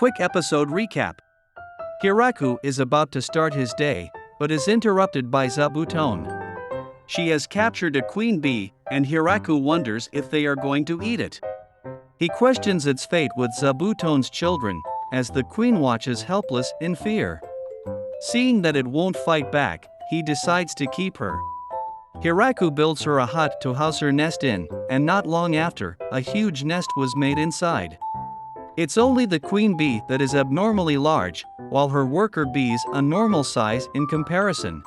Quick episode recap. Hiraku is about to start his day, but is interrupted by Zabuton. She has captured a queen bee, and Hiraku wonders if they are going to eat it. He questions its fate with Zabuton's children, as the queen watches helpless in fear. Seeing that it won't fight back, he decides to keep her. Hiraku builds her a hut to house her nest in, and not long after, a huge nest was made inside. It's only the queen bee that is abnormally large, while her worker bees a normal size in comparison.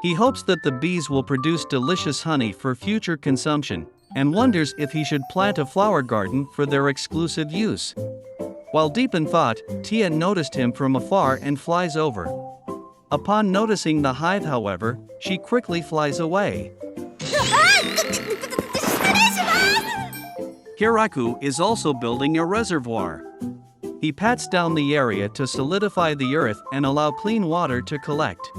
He hopes that the bees will produce delicious honey for future consumption, and wonders if he should plant a flower garden for their exclusive use. While deep in thought, Tia noticed him from afar and flies over. Upon noticing the hive, however, she quickly flies away. Hiraku is also building a reservoir. He pats down the area to solidify the earth and allow clean water to collect.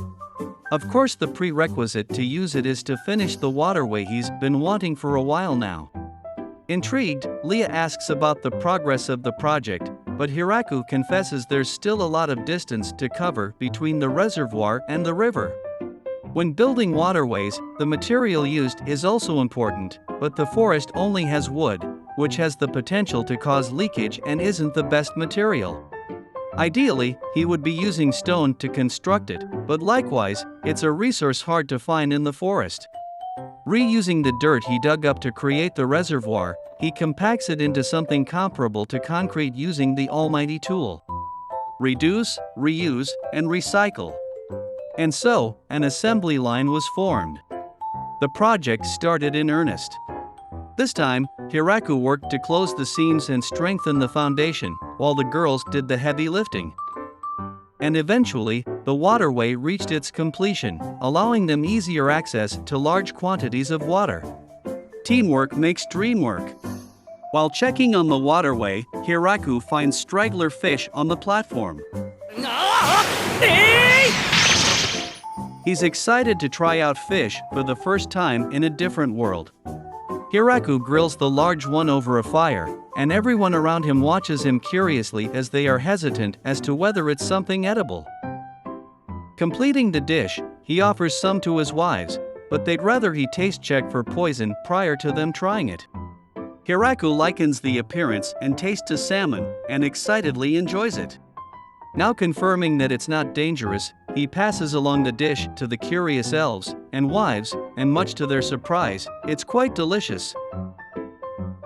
Of course, the prerequisite to use it is to finish the waterway he's been wanting for a while now. Intrigued, Leah asks about the progress of the project, but Hiraku confesses there's still a lot of distance to cover between the reservoir and the river. When building waterways, the material used is also important, but the forest only has wood, which has the potential to cause leakage and isn't the best material. Ideally, he would be using stone to construct it, but likewise, it's a resource hard to find in the forest. Reusing the dirt he dug up to create the reservoir, he compacts it into something comparable to concrete using the almighty tool. Reduce, reuse, and recycle. And so, an assembly line was formed. The project started in earnest. This time, Hiraku worked to close the seams and strengthen the foundation, while the girls did the heavy lifting. And eventually, the waterway reached its completion, allowing them easier access to large quantities of water. Teamwork makes dream work. While checking on the waterway, Hiraku finds straggler fish on the platform. He's excited to try out fish for the first time in a different world. Hiraku grills the large one over a fire, and everyone around him watches him curiously as they are hesitant as to whether it's something edible. Completing the dish, he offers some to his wives, but they'd rather he taste check for poison prior to them trying it. Hiraku likens the appearance and taste to salmon, and excitedly enjoys it. Now confirming that it's not dangerous, he passes along the dish to the curious elves and wives, and much to their surprise, it's quite delicious.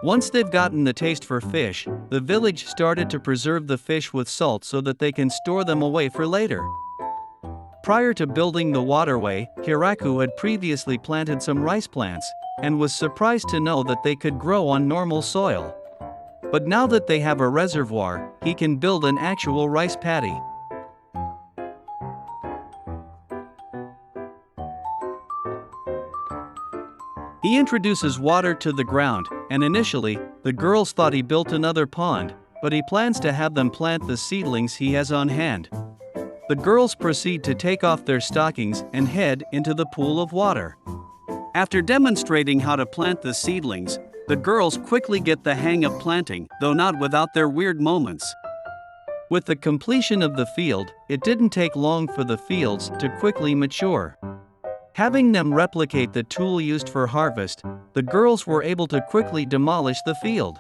Once they've gotten the taste for fish, the village started to preserve the fish with salt so that they can store them away for later. Prior to building the waterway, Hiraku had previously planted some rice plants, and was surprised to know that they could grow on normal soil. But now that they have a reservoir, he can build an actual rice paddy. He introduces water to the ground, and initially, the girls thought he built another pond, but he plans to have them plant the seedlings he has on hand. The girls proceed to take off their stockings and head into the pool of water. After demonstrating how to plant the seedlings, the girls quickly get the hang of planting, though not without their weird moments. With the completion of the field, it didn't take long for the fields to quickly mature. Having them replicate the tool used for harvest, the girls were able to quickly demolish the field.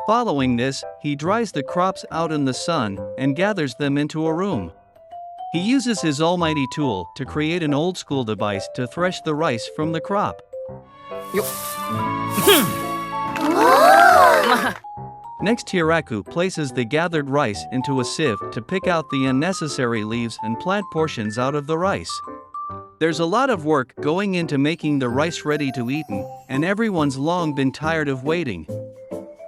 Following this, he dries the crops out in the sun and gathers them into a room. He uses his almighty tool to create an old-school device to thresh the rice from the crop. Next, Hiraku places the gathered rice into a sieve to pick out the unnecessary leaves and plant portions out of the rice. There's a lot of work going into making the rice ready to eaten, and everyone's long been tired of waiting.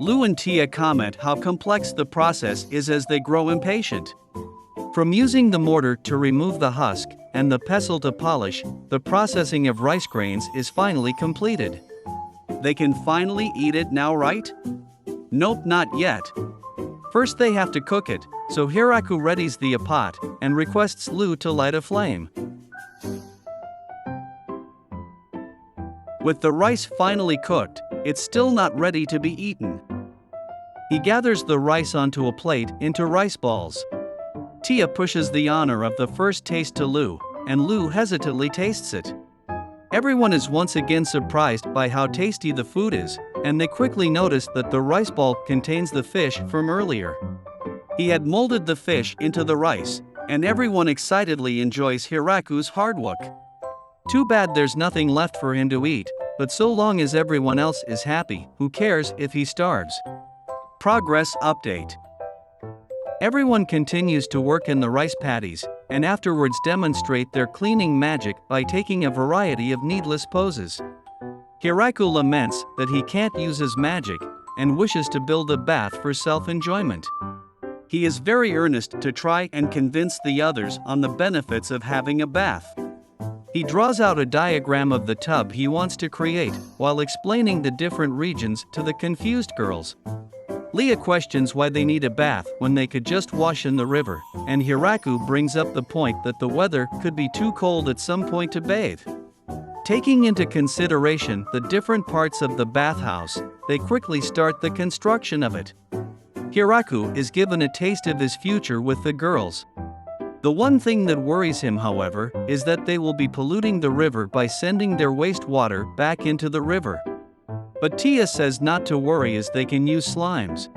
Lu and Tia comment how complex the process is as they grow impatient. From using the mortar to remove the husk, and the pestle to polish, the processing of rice grains is finally completed. They can finally eat it now, right? Nope, not yet. First they have to cook it, so Hiraku readies the pot, and requests Lu to light a flame. With the rice finally cooked, it's still not ready to be eaten. He gathers the rice onto a plate into rice balls. Tia pushes the honor of the first taste to Lu, and Lu hesitantly tastes it. Everyone is once again surprised by how tasty the food is, and they quickly notice that the rice ball contains the fish from earlier. He had molded the fish into the rice, and everyone excitedly enjoys Hiraku's hard work. Too bad there's nothing left for him to eat, but so long as everyone else is happy, who cares if he starves? Progress update. Everyone continues to work in the rice paddies, and afterwards demonstrate their cleaning magic by taking a variety of needless poses. Hiraku laments that he can't use his magic, and wishes to build a bath for self-enjoyment. He is very earnest to try and convince the others on the benefits of having a bath. He draws out a diagram of the tub he wants to create, while explaining the different regions to the confused girls. Leah questions why they need a bath when they could just wash in the river, and Hiraku brings up the point that the weather could be too cold at some point to bathe. Taking into consideration the different parts of the bathhouse, they quickly start the construction of it. Hiraku is given a taste of his future with the girls. The one thing that worries him, however, is that they will be polluting the river by sending their wastewater back into the river. But Tia says not to worry as they can use slimes.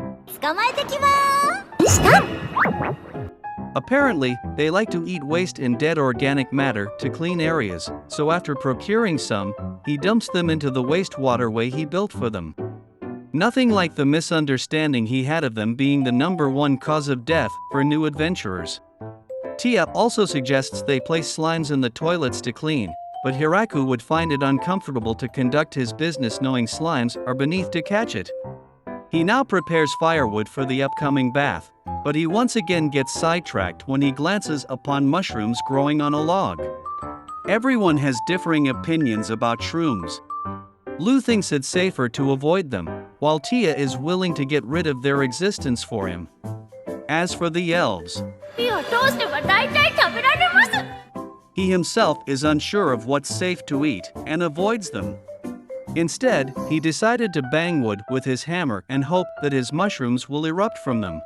Apparently, they like to eat waste and dead organic matter to clean areas, so after procuring some, he dumps them into the wastewaterway he built for them. Nothing like the misunderstanding he had of them being the #1 cause of death for new adventurers. Tia also suggests they place slimes in the toilets to clean, but Hiraku would find it uncomfortable to conduct his business knowing slimes are beneath to catch it. He now prepares firewood for the upcoming bath, but he once again gets sidetracked when he glances upon mushrooms growing on a log. Everyone has differing opinions about shrooms. Lu thinks it's safer to avoid them, while Tia is willing to get rid of their existence for him. As for the elves, he himself is unsure of what's safe to eat and avoids them. Instead, he decided to bang wood with his hammer and hope that his mushrooms will erupt from them.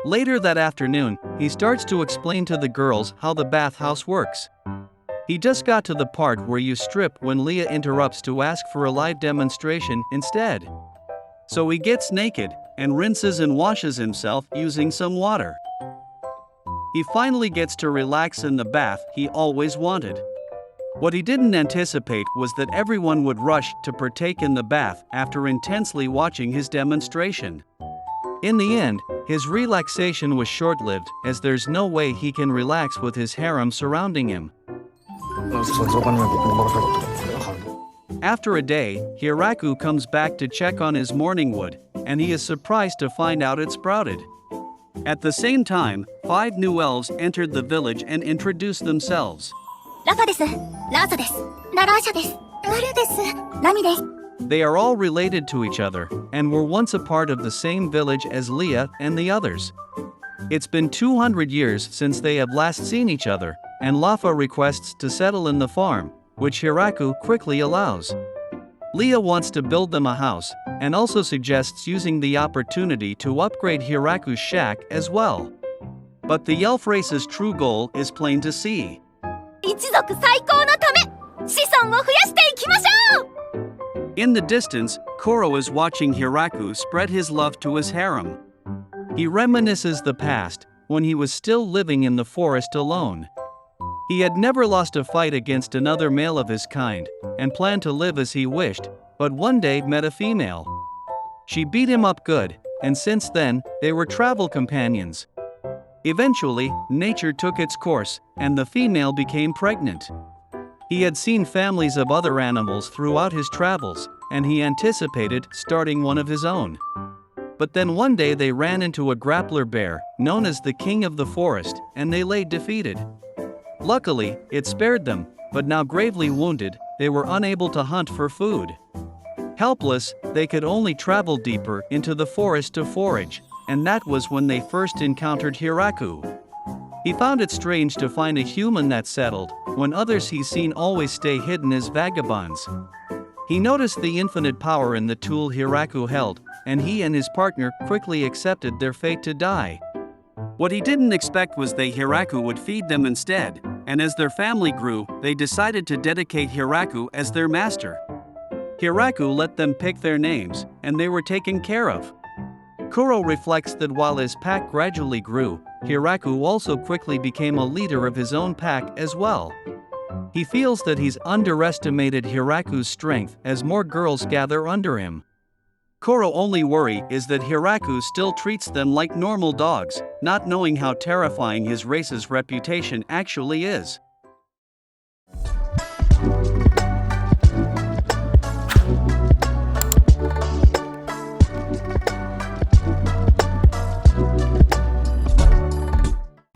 Later that afternoon, he starts to explain to the girls how the bathhouse works. He just got to the part where you strip when Leah interrupts to ask for a live demonstration instead. So he gets naked and rinses and washes himself using some water. He finally gets to relax in the bath he always wanted. What he didn't anticipate was that everyone would rush to partake in the bath after intensely watching his demonstration. In the end, his relaxation was short-lived, as there's no way he can relax with his harem surrounding him. After a day, Hiraku comes back to check on his morning wood, and he is surprised to find out it sprouted. At the same time, 5 new elves entered the village and introduced themselves. They are all related to each other, and were once a part of the same village as Leah and the others. It's been 200 years since they have last seen each other, and Lafa requests to settle in the farm, which Hiraku quickly allows. Leah wants to build them a house, and also suggests using the opportunity to upgrade Hiraku's shack as well. But the elf race's true goal is plain to see. In the distance, Kuro is watching Hiraku spread his love to his harem. He reminisces the past, when he was still living in the forest alone. He had never lost a fight against another male of his kind, and planned to live as he wished, but one day met a female. She beat him up good, and since then, they were travel companions. Eventually, nature took its course, and the female became pregnant. He had seen families of other animals throughout his travels, and he anticipated starting one of his own. But then one day they ran into a grappler bear, known as the king of the forest, and they lay defeated. Luckily, it spared them, but now gravely wounded, they were unable to hunt for food. Helpless, they could only travel deeper into the forest to forage, and that was when they first encountered Hiraku. He found it strange to find a human that settled, when others he's seen always stay hidden as vagabonds. He noticed the infinite power in the tool Hiraku held, and he and his partner quickly accepted their fate to die. What he didn't expect was that Hiraku would feed them instead, and as their family grew, they decided to dedicate Hiraku as their master. Hiraku let them pick their names, and they were taken care of. Kuro reflects that while his pack gradually grew, Hiraku also quickly became a leader of his own pack as well. He feels that he's underestimated Hiraku's strength as more girls gather under him. Kuro's only worry is that Hiraku still treats them like normal dogs, not knowing how terrifying his race's reputation actually is.